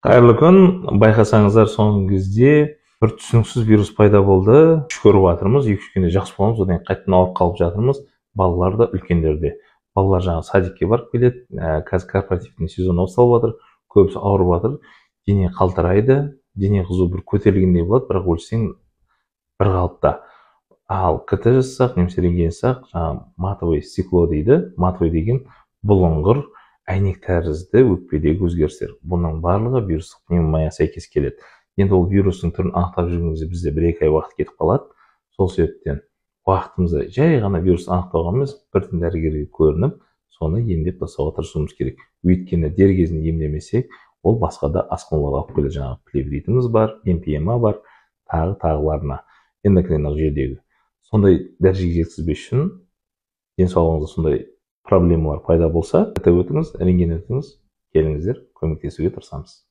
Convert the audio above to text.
Қайырлы күн. Байқасаңыздар, соңғы кезде бір түсініксіз вирус пайда болды. Үш көріп жатырмыз, 2-3 күнде жақсы боламыз, одан қайтадан ауырып қалып жатырмыз. Балалар да, үлкендер де. Балалар жаңағы садикке барып келеді. Қазір корпоративный сезон басталып жатыр. Көбісі ауырып жатыр. Дене қалтырайды, дене қызуы бір көтерілгендей болады, бірақ өлсең бір қалыпта. Ал КТ жасасақ, немесе рентген жасасақ, жаңағы матовый стекло дейді. Матовый деген бұлыңғыр әйнек тәрізді өкпедегі өзгерістер. Бұның барлығы вирустық пневмонияға сәйкес келеді. Енді ол вирустың түрін анықтап жүргенімізде бізде 1-2 ай уақыт кетіп қалады. Сол себептен уақытымызды жай ғана вирус анықтауға емес, бірден дәрігерге көрініп, соны емдеп тастауға тырысуымыз керек. Өйткені дер кезінде емдемесек, ол басқа да асқынуларға алып келеді. Жаңағы плевритіміз бар, эмфиема бар, тағыларына, эндокриндік жүйедегі. Сондай дәрежеге жеткізбес үшін денсаулығыңызда сондай проблемалар пайда болса, өтіңіз, рентген өтіңіз, келіңіздер, көмектесуге тырысамыз.